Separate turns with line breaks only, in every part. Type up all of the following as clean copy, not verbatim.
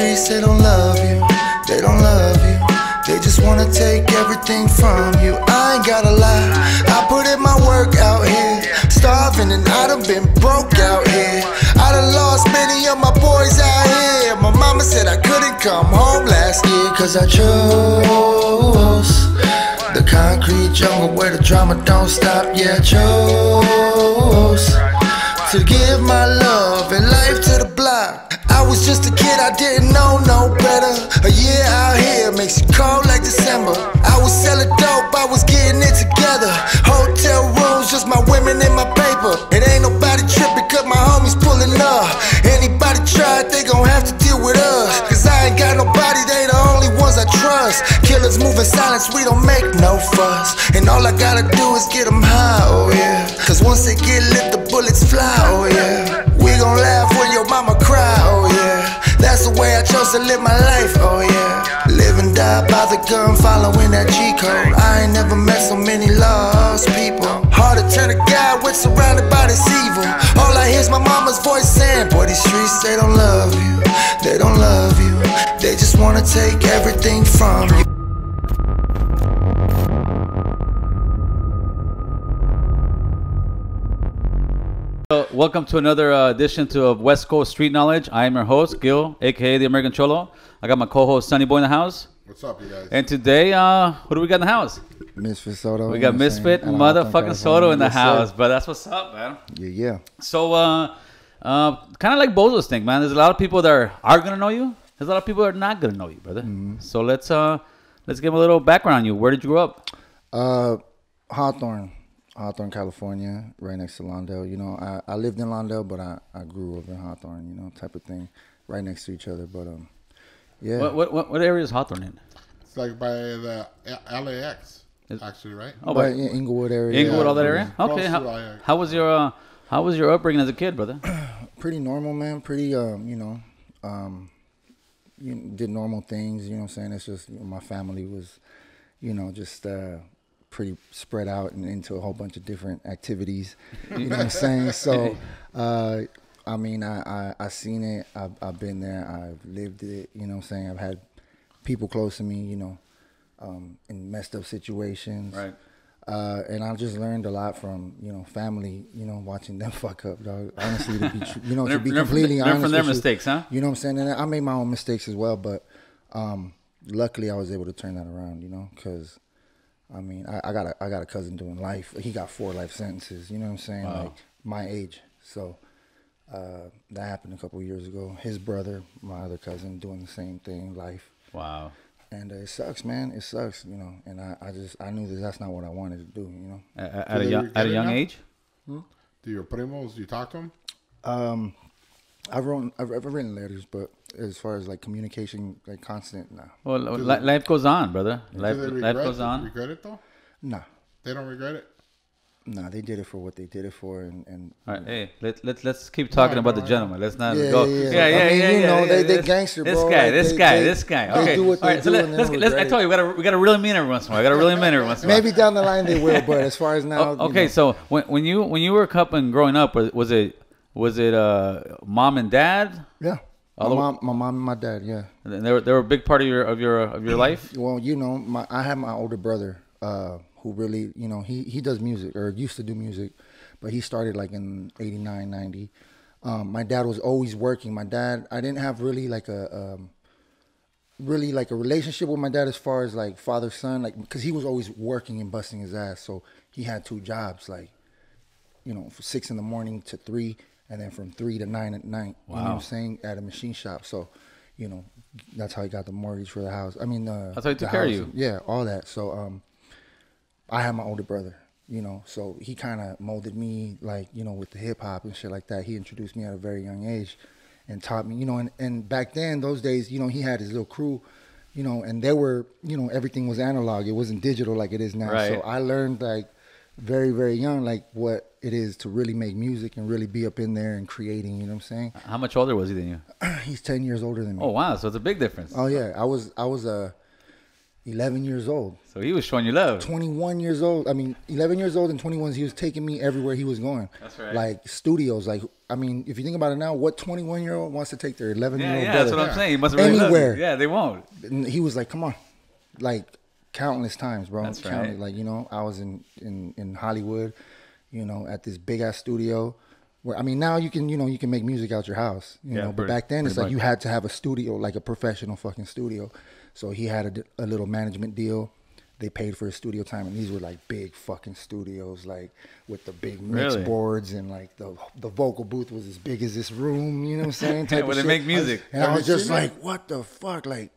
streets, they don't love you. They don't love you. They just wanna take everything from you. I ain't gotta lie, I put in my work out here. Starving and I done been broke out here. I done lost many of my boys out here. My mama said I couldn't come home last year, cause I chose the concrete jungle where the drama don't stop. Yeah, I chose to give my love and life to the block. I was just a kid, I didn't know no better. A year out here makes you cold like December. I was selling dope, I was getting it together. Hotel rooms, just my women and my paper. It ain't nobody tripping cause my homies pulling up. Anybody try it, they gon' have to deal with us. Cause I ain't got nobody, they the only ones I trust. Killers move in silence, we don't make no fuss. And all I gotta do is get them high, oh yeah. Cause once they get lit, the bullets fly, oh yeah. We gon' laugh when your mama cry, oh yeah. That's the way I chose to live my life, oh yeah. Live and die by the gun, following that G code. I ain't never met so many lost people. Hard to turn a guy with surrounded by this evil. All I hear is my mama's voice saying, boy, these streets, they don't love you. They don't love you. They just wanna take everything from you.
Welcome to another edition to West Coast Street Knowledge. I am your host, Gil, aka the American Cholo. I got my co-host, Sunny Boy, in the house.
What's up, you guys?
And today, who do we got in the house?
Misfit Soto.
We got Misfit motherfucking Soto in the house, but that's what's up, man.
Yeah.
So, kind of like Bozo's thing, man. There's a lot of people that are gonna know you. There's a lot of people that are not gonna know you, brother. So let's give a little background on you. Where did you grow up?
Hawthorne, California, right next to Lawndale. You know, I lived in Lawndale, but I grew up in Hawthorne, you know, type of thing, right next to each other. But yeah.
What area is Hawthorne in?
It's like by the LAX, actually, right?
Oh, by Inglewood area.
Inglewood, all that area. Okay. How was your upbringing as a kid, brother?
Pretty normal, man. Pretty you did normal things. You know what I'm saying? It's just my family was, just. Pretty spread out and into a whole bunch of different activities, you know what I'm saying? So, I mean, I seen it, I've been there, I've lived it, you know what I'm saying? I've had people close to me, in messed up situations.
Right.
And I just learned a lot from, family, watching them fuck up, dog. Honestly, to be, to be completely honest.
Learn from their mistakes, huh?
You know what I'm saying? And I made my own mistakes as well, but luckily I was able to turn that around, because I mean, I got a cousin doing life. He got 4 life sentences. You know what I'm saying?
Wow.
Like my age. So that happened a couple of years ago. His brother, my other cousin, doing the same thing, life.
Wow.
And it sucks, man. It sucks, And I knew that's not what I wanted to do,
At a young age.
Do your primos? You talk to them?
I've written letters, but as far as like communication, like constant, nah.
Well, life goes on, brother. Life goes on.
Regret it though?
Nah.
They don't regret it?
Nah, they did it for what they did it for, and
all right, hey, let's keep talking about the gentleman. Let's not go.
Yeah. They gangster, bro.
This guy. Okay.
They do what they do.
I told you, we gotta really mean it every once in a while.
Maybe down the line they will, but as far as now,
okay. So when you were a couple and growing up, was it mom and dad?
Yeah. My mom and my dad, yeah.
And they were a big part of your life?
Well, I have my older brother who really, he does music or used to do music, but he started like in 89, 90. My dad was always working. My dad, I didn't have really like a relationship with my dad as far as like father-son, like because he was always working and busting his ass. So he had 2 jobs, like, from 6 in the morning to 3. And then from 3 to 9 at night,
wow.
You know what I'm saying, at a machine shop. So, that's how he got the mortgage for the house. I mean,
that's how he took care of you.
Yeah, all that. So, I have my older brother, so he kind of molded me, like, with the hip hop and shit like that. He introduced me at a very young age and taught me, and back then, those days, he had his little crew, and they were, everything was analog. It wasn't digital like it is now.
Right.
So I learned, like, very, very young, like what it is to really make music and really be up in there and creating, you know what I'm saying?
How much older was he than you?
He's 10 years older than me.
Oh, wow. So it's a big difference.
Oh, yeah. I was 11 years old.
So he was showing you love.
21 years old. I mean, 11 years old and 21. He was taking me everywhere he was going.
That's right.
Like studios. Like, I mean, if you think about it now, what 21-year-old wants to take their 11-year-old
Yeah,
brother?
that's what I'm saying. He must have really loved
anywhere?
you. Yeah, they won't.
And he was like, "Come on," like countless times, bro.
That's
countless.
right.
Like, you know, I was in Hollywood, you know, at this big ass studio. Where, I mean, now you can make music out your house, you know. But back then, it's like you had to have a studio, like a professional fucking studio. So he had a little management deal. They paid for his studio time, and these were like big fucking studios, like with the big mix boards, and like the vocal booth was as big as this room. You know what I'm saying?
Yeah, where they make music.
And I was just like, what the fuck? Like,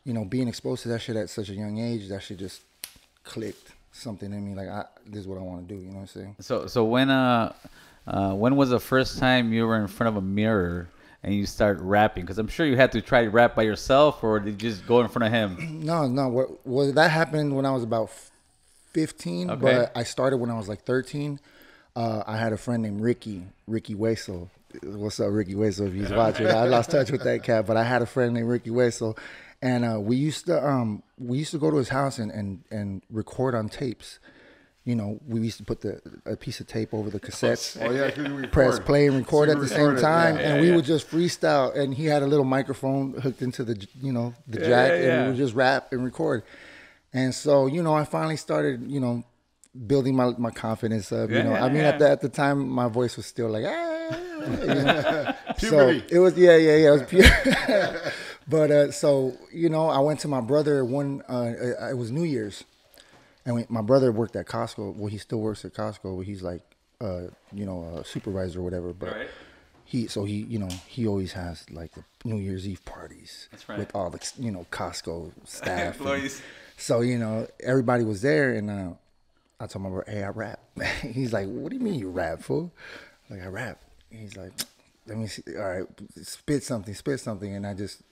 you know, being exposed to that shit at such a young age, that shit just clicked something in me. Like, this is what I want to do. You know what I'm saying?
So when was the first time you were in front of a mirror and you start rapping? Because I'm sure you had to try to rap by yourself, or did you just go in front of him?
No. Well, that happened when I was about 15, but I started when I was like 13. I had a friend named Ricky Weisel. What's up, Ricky Weisel? If he's watching, I lost touch with that cat, but I had a friend named Ricky Weisel, and we used to go to his house and record on tapes. You know, we used to put a piece of tape over the cassettes, press play and record at the same time, and we would just freestyle. And he had a little microphone hooked into the jack, and we would just rap and record. And so, you know, I finally started, you know, building my confidence up. You know, I mean, at the time, my voice was still like, you know? So it was, it was pure. But so, you know, I went to my brother it was New Year's. And my brother worked at Costco. Well, he still works at Costco. He's like, you know, a supervisor or whatever. But he always has like the New Year's Eve parties with all the, you know, Costco staff. Employees. So, you know, everybody was there, and I told my brother, "Hey, I rap." He's like, "What do you mean you rap, fool?" Like, "I rap." He's like, "Let me see. All right, spit something," and I just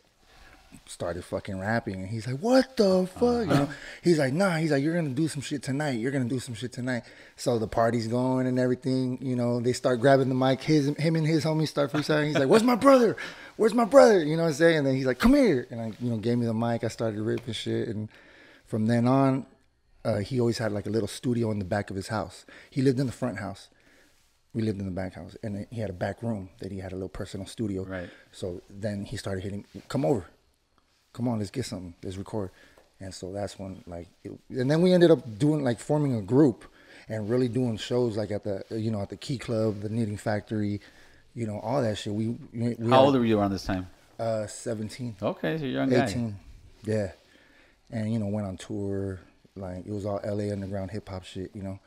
started fucking rapping, and he's like, "What the fuck?" You know, he's like, "Nah," he's like, "You're gonna do some shit tonight. So the party's going and everything, you know, they start grabbing the mic, him and his homies start freestyling. He's like, "Where's my brother? You know what I'm saying? And then he's like, "Come here," and I, you know, gave me the mic. I started ripping shit, and from then on, he always had like a little studio in the back of his house. He lived in the front house, we lived in the back house, and he had a back room that he had a little personal studio. Right. So then he started hitting, "Come over. Come on, let's get something. Let's record." And so that's when, like, and then we ended up forming a group and really doing shows like at the Key Club, the Knitting Factory, you know, all that shit. We
How old were you around this time?
17.
Okay, so you're a young guy.
18. Yeah. And, you know, went on tour. Like, it was all LA underground hip hop shit, you know.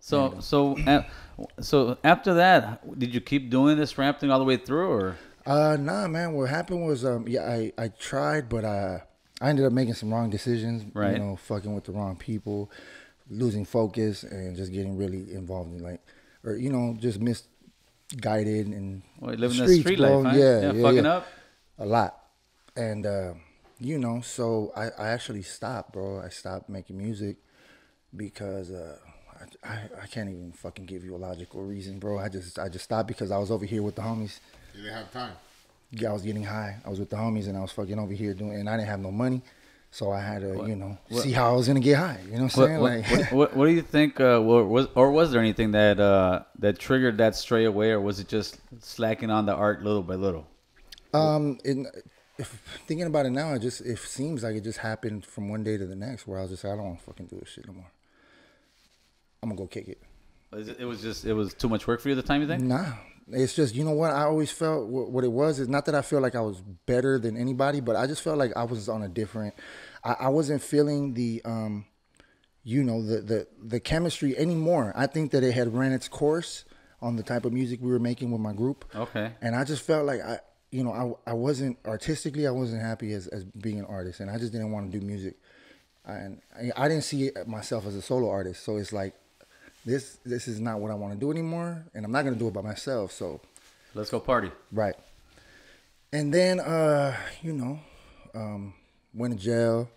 So after that, did you keep doing this rap thing all the way through, or?
Nah, man. What happened was, I tried, but I ended up making some wrong decisions. Right. You know, fucking with the wrong people, losing focus, and just getting really involved in just misguided and
living the street life, huh?
Yeah,
fucking up
a lot. And you know, so I actually stopped, bro. I stopped making music because I can't even fucking give you a logical reason, bro. I just stopped because I was over here with the homies.
You didn't have time.
Yeah, I was getting high. I was with the homies, and I was fucking over here and I didn't have no money, so I had to, see how I was gonna get high. You know what I'm saying?
What do you think? Was there anything that triggered that straight away, or was it just slacking on the art little by little?
If thinking about it now, it seems like it just happened from one day to the next, where I was just like, I don't want to fucking do this shit no more. I'm gonna go kick it.
It was too much work for you at the time, you think?
Nah. It's just, you know what, I always felt what it was is not that I feel like I was better than anybody, but I just felt like I was on a different, I wasn't feeling the chemistry anymore. I think that it had ran its course on the type of music we were making with my group. Okay. And I just felt like I wasn't artistically, I wasn't happy as being an artist, and I just didn't want to do music. And I didn't see myself as a solo artist, so it's like, This is not what I want to do anymore, and I'm not going to do it by myself, so.
Let's go party.
Right. And then, went to jail,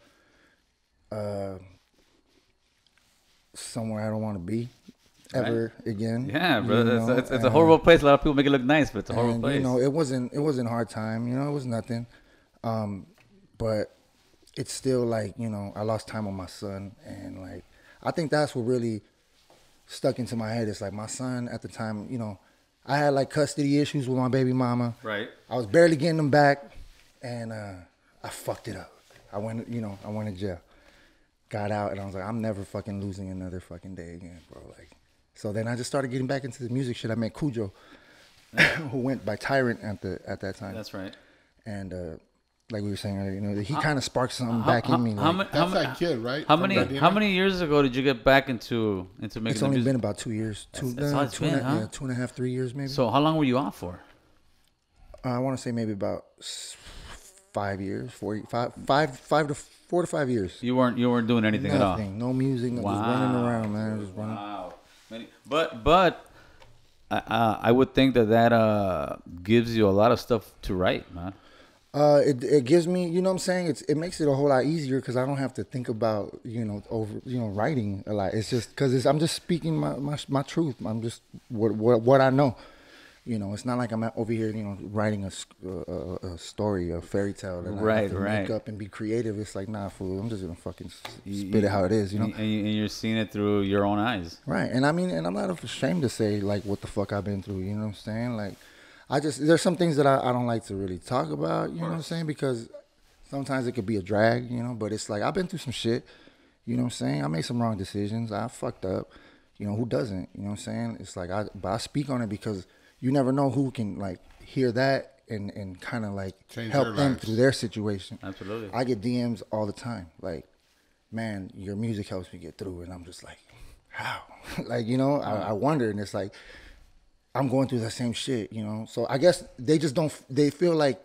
somewhere I don't want to be ever again.
Yeah, bro, it's a horrible place. A lot of people make it look nice, but it's a horrible place.
You know, it wasn't a hard time, you know, it was nothing. But it's still like, you know, I lost time with my son, and like I think that's what really stuck into my head. It's like my son at the time, you know, I had like custody issues with my baby mama.
Right.
I was barely getting them back, and I fucked it up. I went to jail. Got out, and I was like, I'm never fucking losing another fucking day again, bro. Like, so then I just started getting back into the music shit. I met Kujo, who went by Tyrant at that time.
That's right.
And like we were saying earlier, you know, he kind of sparked something back in me. Like,
That's that kid, right?
How many years ago did you get back into making?
It's only been about 2 years. That's all it's been, huh? Yeah, 2.5, 3 years maybe.
So how long were you off for?
I want to say maybe about 5 years, 4 to 5 years.
You weren't doing anything at all.
No music. Wow. Just running around, man. Just running.
Wow. But I would think that gives you a lot of stuff to write, man.
It gives me, you know what I'm saying? It makes it a whole lot easier because I don't have to think about, writing a lot. It's just because I'm just speaking my truth. I'm just what I know. You know, it's not like I'm over here, writing a story, a fairy tale that I have to make up and be creative. It's like, nah, fool. I'm just gonna fucking spit it how it is,
And you're seeing it through your own eyes,
right? And I mean, and I'm not ashamed to say like what the fuck I've been through. You know what I'm saying? Like, there's some things that I don't like to really talk about. You know what I'm saying? Because sometimes it could be a drag. But it's like I've been through some shit. You know what I'm saying? I made some wrong decisions. I fucked up. Who doesn't? You know what I'm saying? It's like but I speak on it because you never know who can like hear that and kind of like
change
help them through their situation.
Absolutely.
I get DMs all the time like, man, your music helps me get through, and I'm just like, how? Like, I wonder, and it's like I'm going through the same shit, So I guess they feel like,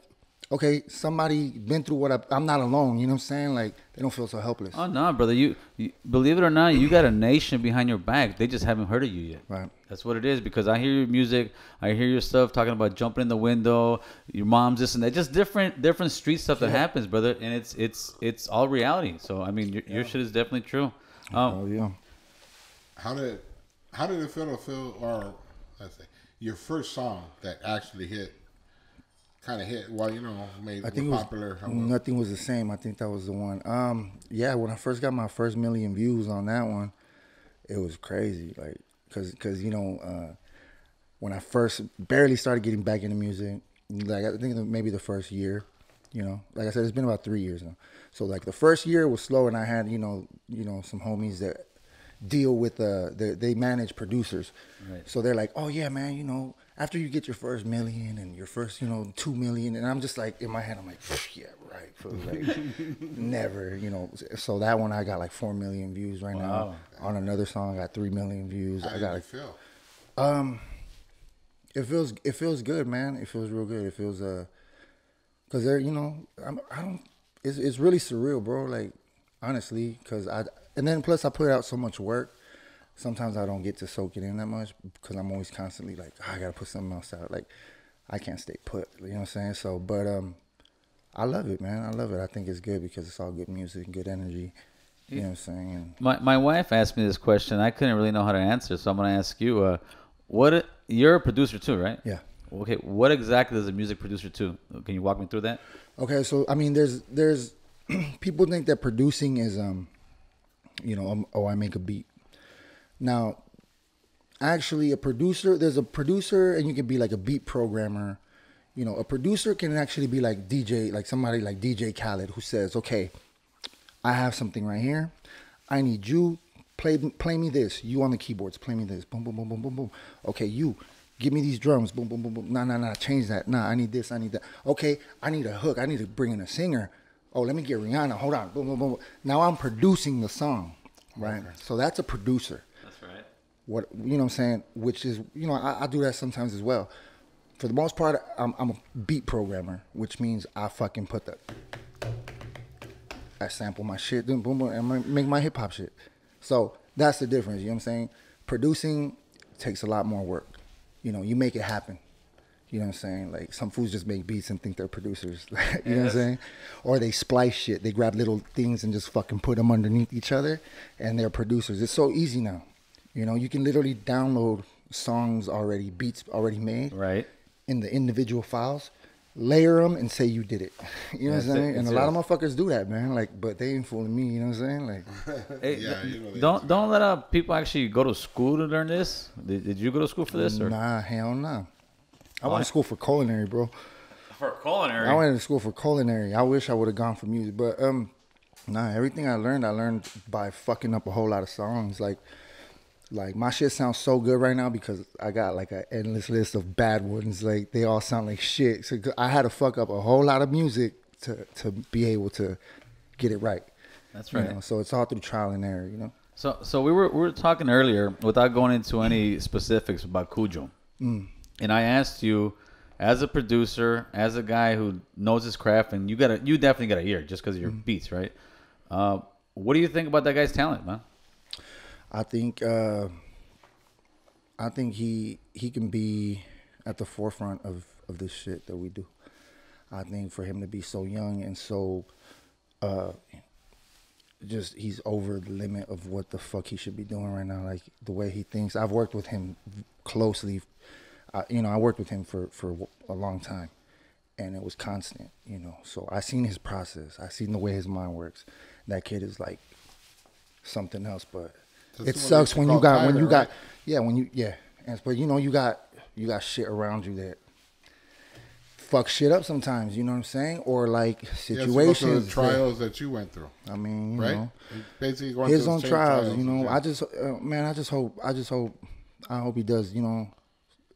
okay, somebody been through what I'm not alone, you know what I'm saying? Like, they don't feel so helpless.
Oh, no, brother. You believe it or not, you got a nation behind your back. They just haven't heard of you yet.
Right.
That's what it is, because I hear your music. I hear your stuff talking about jumping in the window, your mom's this and that. Just different street stuff that happens, brother. And it's all reality. So, I mean, your shit is definitely true.
Oh, yeah.
How did it feel, or let's say, your first song that actually kind of hit, made it popular?
Nothing Was the Same. I think that was the one. When I first got my first million views on that one, it was crazy. Like, cause when I first barely started getting back into music, like I think maybe the first year, like I said, it's been about 3 years now. So like the first year was slow, and I had some homies that deal with they manage producers.
Right.
So they're like, oh yeah, man, after you get your first million and your first 2 million, and I'm just like, in my head I'm like, yeah, right, like, never, so that one I got like 4 million views right now. On another song I got 3 million views.
How
I got
did it feel?
It feels good, man. It feels real good. It feels because they're it's really surreal, bro, like honestly, because and then plus I put out so much work. Sometimes I don't get to soak it in that much because I'm always constantly like, I gotta put something else out. Like, I can't stay put. You know what I'm saying? So, but I love it, man. I love it. I think it's good because it's all good music, good energy. You know what I'm saying? And
my wife asked me this question. I couldn't really know how to answer, so I'm gonna ask you. You're a producer too, right?
Yeah.
Okay. What exactly does a music producer do? Can you walk me through that?
Okay, so I mean, there's people think that producing is I make a beat. Now, actually, there's a producer, and you can be like a beat programmer. A producer can actually be like DJ, like somebody like DJ Khaled, who says, okay, I have something right here. I need you, play me this. You on the keyboards, play me this. Boom, boom, boom, boom, boom, boom. Okay, you, give me these drums. Boom, boom, boom, boom. Nah, change that. Nah, I need this, I need that. Okay, I need a hook. I need to bring in a singer. Oh, let me get Rihanna. Hold on. Boom, boom, boom. Now I'm producing the song, right? Okay. So that's a producer. What I'm saying, which is I do that sometimes as well. For the most part, I'm a beat programmer, which means I fucking I sample my shit, then boom boom, and I make my hip hop shit. So that's the difference. You know what I'm saying? Producing takes a lot more work. You make it happen. You know what I'm saying? Like some fools just make beats and think they're producers. You know what I'm saying? Or they splice shit. They grab little things and just fucking put them underneath each other, and they're producers. It's so easy now. You can literally download songs already, beats already made,
right,
in the individual files, layer them and say you did it. You know what I'm
That's it.
saying? And
It's
a lot of
yours.
motherfuckers do that, man. Like, but they ain't fooling me. You know what I'm saying? Like,
Hey,
Yeah, you know, they
don't let people actually go to school to learn this. Did you go to school for this? Or?
nah, hell nah. I went to school for culinary, bro.
For culinary.
I went to school for culinary. I wish I would have gone for music, but nah. Everything I learned by fucking up a whole lot of songs. Like my shit sounds so good right now because I got like an endless list of bad ones. Like they all sound like shit. So I had to fuck up a whole lot of music to be able to get it right.
That's right.
You know? So it's all through trial and error. You know.
So we were talking earlier without going into any specifics about Kujo, and I asked you, as a producer, as a guy who knows his craft, and you definitely got a ear just because of your beats, right? What do you think about that guy's talent, man?
I think he can be at the forefront of this shit that we do. I think for him to be so young and so just he's over the limit of what the fuck he should be doing right now. Like the way he thinks. I've worked with him closely. I worked with him for a long time, and it was constant. You know, so I seen his process. I seen the way his mind works. That kid is like something else, but. It sucks when you got but you got shit around you that fuck shit up sometimes, you know what I'm saying? Or like situations,
the trials that you went through.
I mean,
right?
know,
Basically going
his
through
own
the same
trials, you know.
yeah.
I hope he does, you know,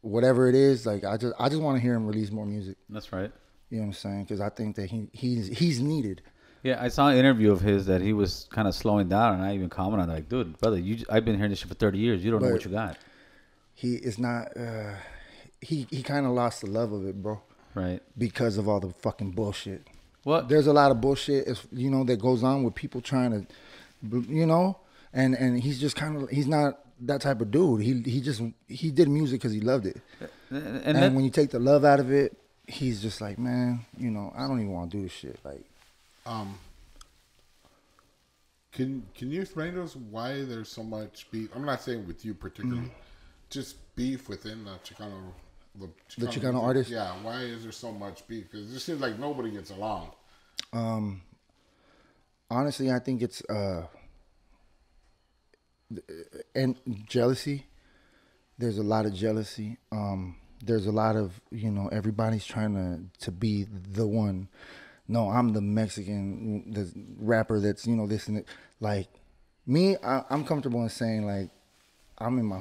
whatever it is. Like I just want to hear him release more music.
That's right.
You know what I'm saying? Because I think that he's needed.
Yeah, I saw an interview of his that he was kind of slowing down, and I even commented on it, like, dude, brother, I've been hearing this shit for 30 years. You don't know what you got.
He is not. He kind of lost the love of it, bro.
Right.
Because of all the fucking bullshit.
What?
There's a lot of bullshit, you know, that goes on with people trying to, you know, and he's just kind of, he's not that type of dude. He did music because he loved it. And when you take the love out of it, he's just like, man, you know, I don't even want to do this shit. Like,
can you explain to us why there's so much beef? I'm not saying with you particularly, just beef within the Chicano
Artists?
Yeah, why is there so much beef? Because it just seems like nobody gets along.
Honestly, I think it's and jealousy. There's a lot of jealousy. There's a lot of, you know, everybody's trying to be the one. No, I'm the Mexican, the rapper that's, you know, this and that. Like me, I'm comfortable in saying like I'm in a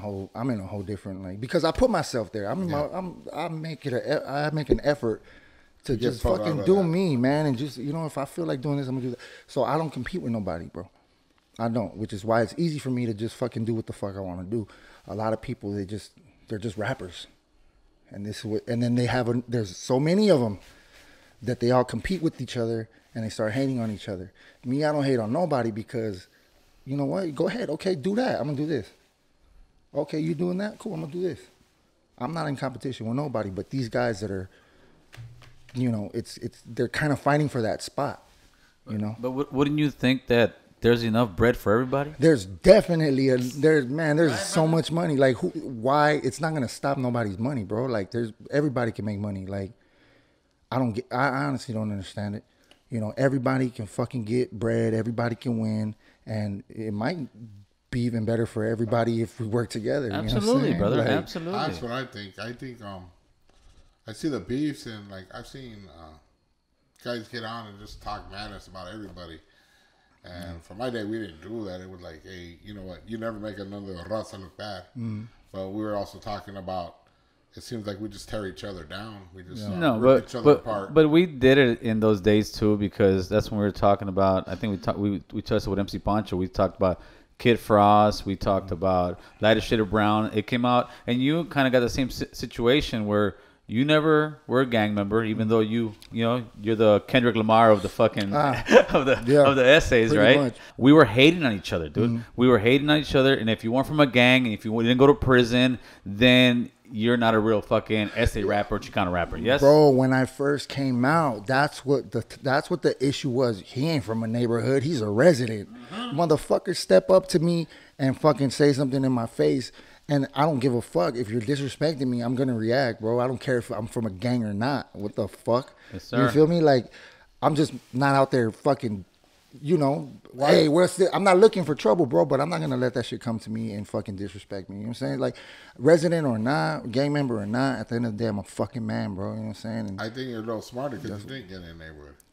whole different, like, because I put myself there. I make an effort to just fucking do me, man, and just, you know, if I feel like doing this, I'm gonna do that. So I don't compete with nobody, bro. I don't, which is why it's easy for me to just fucking do what the fuck I want to do. A lot of people, they're just rappers, and then there's so many of them that they all compete with each other and they start hating on each other. Me, I don't hate on nobody because, you know what? Go ahead, okay, do that. I'm gonna do this. Okay, you doing that? Cool, I'm gonna do this. I'm not in competition with nobody, but these guys that are, you know, they're kind of fighting for that spot, you know.
But wouldn't you think that there's enough bread for everybody?
There's definitely there's so much money. Like why it's not gonna stop nobody's money, bro. Like everybody can make money. Like I honestly don't understand it. You know, everybody can fucking get bread. Everybody can win, and it might be even better for everybody if we work together.
Absolutely,
you know
brother.
like,
Absolutely.
That's what I think. I think I see the beefs, and like I've seen guys get on and just talk madness about everybody. And for my day, we didn't do that. It was like, hey, you know what? You never make another raza look bad. But we were also talking about, it seems like we just tear each other down. We just rip each other apart.
But we did it in those days too, because that's when we were talking about. I think we touched with MC Pancho. We talked about Kid Frost. We talked about Lighter Shade of Brown. It came out, and you kind of got the same situation where you never were a gang member, even though you're the Kendrick Lamar of the fucking of the essays, right?
Much.
We were hating on each other, dude. We were hating on each other, and if you weren't from a gang and if you didn't go to prison, then you're not a real fucking essay rapper, Chicano rapper. Yes,
bro. When I first came out, that's what the issue was. He ain't from a neighborhood. He's a resident. Motherfuckers step up to me and fucking say something in my face, And I don't give a fuck if you're disrespecting me. I'm gonna react, bro. I don't care if I'm from a gang or not. What the fuck?
Yes, sir.
You feel me? Like, I'm just not out there fucking, you know. Hey, I'm not looking for trouble, bro. But I'm not gonna let that shit come to me and fucking disrespect me. You know what I'm saying? Like, resident or not, gang member or not, at the end of the day, I'm a fucking man, bro. You know what I'm saying? And
I think you're a little smarter because you didn't get in there with.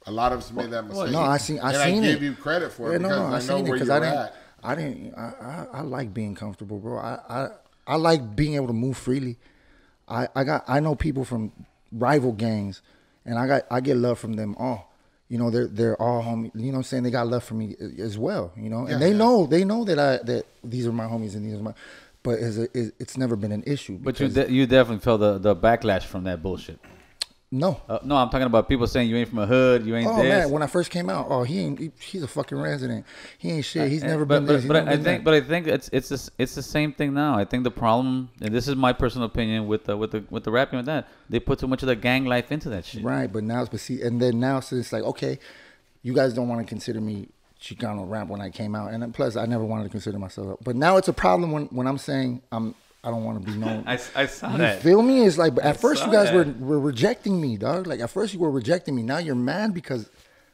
A lot of us made that mistake.
no, I seen
I
it.
gave you credit for it because I know where you're at.
I like being comfortable, bro. I like being able to move freely. I know people from rival gangs, and I get love from them all. You know, they're all homies. You know what I'm saying? They got love for me as well. You know, and they know that these are my homies and these are my. But it's never been an issue.
But you definitely felt the backlash from that bullshit.
No.
No, I'm talking about people saying you ain't from a hood, you ain't this.
Man, when I first came out, he's a fucking resident. He ain't shit. He's never been this.
But I think it's the same thing now. I think the problem, and this is my personal opinion with the rapping with that, they put too much of the gang life into that shit.
Right, but now so it's like, okay, you guys don't want to consider me Chicano rap when I came out, and plus I never wanted to consider myself. But now it's a problem when I'm saying I don't want to be known.
I saw
you
that.
Feel me? It's like, at first you guys were rejecting me, dog. Like, at first you were rejecting me. Now you're mad because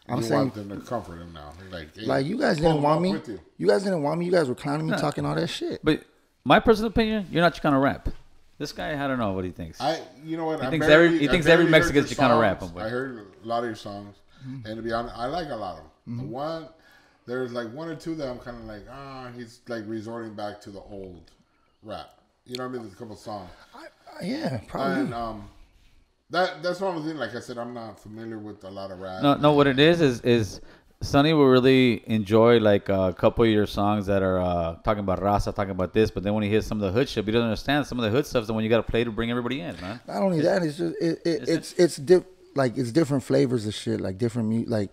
I'm saying.
You want them to comfort him now.
Like you guys didn't want me. You guys didn't want me. You guys were clowning me, talking all that shit.
But my personal opinion, you're not Chicano rap. This guy, I don't know what he thinks.
You know what?
He thinks every Mexican's Chicano rap.
I heard a lot of your songs, and to be honest, I like a lot of them. There's like one or two that I'm kind of like, he's like resorting back to the old rap. You know what I mean? There's a couple songs.
Yeah, probably.
And that's one of the things. Like I said, I'm not familiar with a lot of rap.
No. What it is Sonny will really enjoy like a couple of your songs that are talking about raza, talking about this. But then when he hears some of the hood shit, he doesn't understand some of the hood stuff. The one you got to play to bring everybody in, man.
Not only that, it's just it's different flavors of shit, like different music. Like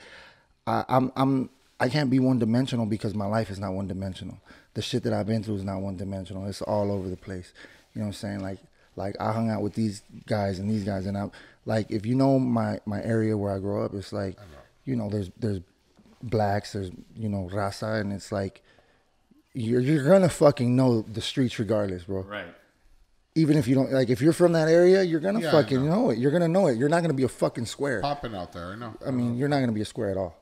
I can't be one dimensional because my life is not one dimensional. The shit that I've been through is not one dimensional. It's all over the place. You know what I'm saying? Like I hung out with these guys and these guys, and I'm like, if you know my area where I grew up, it's like, you know, there's blacks, there's, you know, raza, and it's like you're gonna fucking know the streets regardless, bro.
Right.
Even if you don't, like, if you're from that area, you're gonna fucking know it. You're gonna know it. You're not gonna be a fucking square.
Popping out there, I know.
I mean, you're not gonna be a square at all.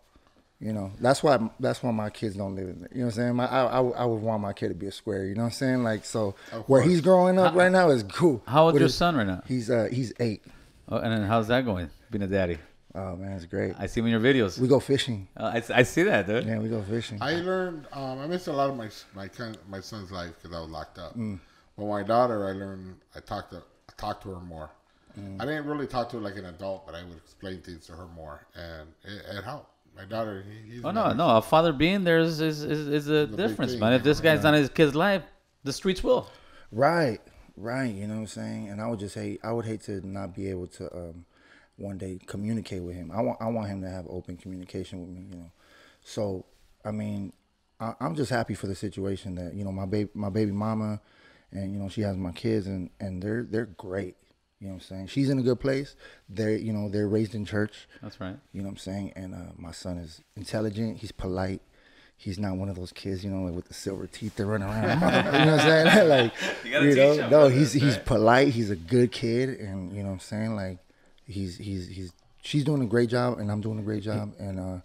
You know, that's why my kids don't live in there. You know what I'm saying? I would want my kid to be a square. You know what I'm saying? Like, so where he's growing up right now is cool.
How old's your son right now?
He's 8.
Oh, and then how's that going? Being a daddy.
Oh man, it's great.
I see him in your videos.
We go fishing.
I see that, dude.
Yeah, we go fishing.
I learned. I missed a lot of my son's life because I was locked up. But my daughter, I learned. I talked to her more. I didn't really talk to her like an adult, but I would explain things to her more, and it helped. My daughter, he's
no. A father being there is a difference, man. If this guy's not in his kid's life, the streets will.
Right. You know what I'm saying? And I would hate to not be able to one day communicate with him. I want him to have open communication with me, you know. So, I mean, I'm just happy for the situation that, you know, my baby mama, and, you know, she has my kids, and they're great. You know what I'm saying? She's in a good place. They're raised in church.
That's right.
You know what I'm saying? And my son is intelligent. He's polite. He's not one of those kids, you know, like with the silver teeth that run around. You know what I'm saying? Like,
you gotta teach him.
No, he's polite. He's a good kid, and you know what I'm saying? Like, she's doing a great job, and I'm doing a great job, and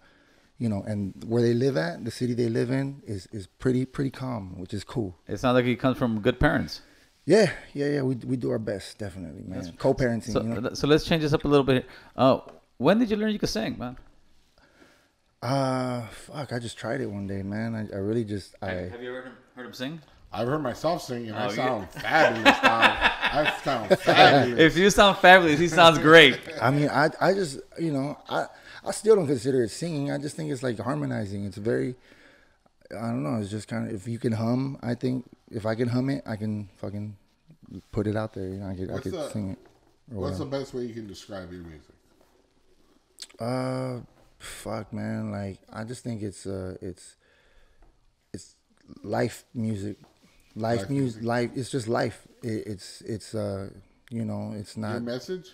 you know, and where they live at, the city they live in, is pretty calm, which is cool.
It sounds like he comes from good parents.
Yeah. We do our best, definitely, man. Co-parenting.
So,
you know?
So let's change this up a little bit. When did you learn you could sing, man?
Fuck, I just tried it one day, man. I really just
Have you ever heard him sing?
I've heard myself sing, and I sound fabulous. I sound fabulous.
If you sound fabulous, he sounds great.
I mean, I just, you know, I still don't consider it singing. I just think it's like harmonizing. It's very, I don't know. It's just kind of, if you can hum, I think if I can hum it, I can fucking put it out there. You know, I could sing it.
What's the best way you can describe your music?
Fuck, man. Like, I just think it's life music. Life music. Life. It's just life. It's you know, it's not.
Your message?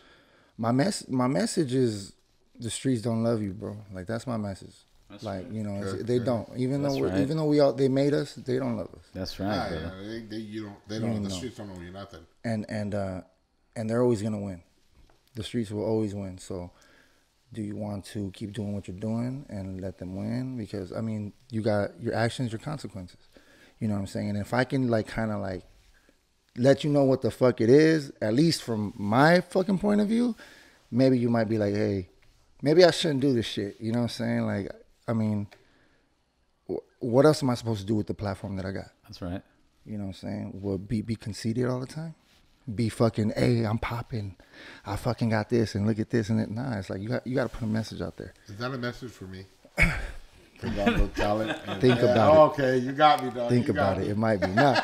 My message is the streets don't love you, bro. Like, that's my message. Like, you know,
Good,
they
good.
don't. Even
That's
though
right.
even though they made us, they don't love us.
That's right,
Ah,
brother.
yeah, they don't. The streets don't know you nothing.
And they're always gonna win. The streets will always win. So, do you want to keep doing what you're doing and let them win? Because I mean, you got your actions, your consequences. You know what I'm saying? And if I can like kind of like let you know what the fuck it is, at least from my fucking point of view, maybe you might be like, hey, maybe I shouldn't do this shit. You know what I'm saying? Like, I mean, what else am I supposed to do with the platform that I got?
That's right.
You know what I'm saying? Well, be conceited all the time? Be fucking, hey, I'm popping. I fucking got this and look at this and that. Nah, it's like you got to put a message out there.
Is that a message for me? Think about
Think about it.
Okay, you got me, dog.
Think
You got
about it.
me.
It might be. Nah,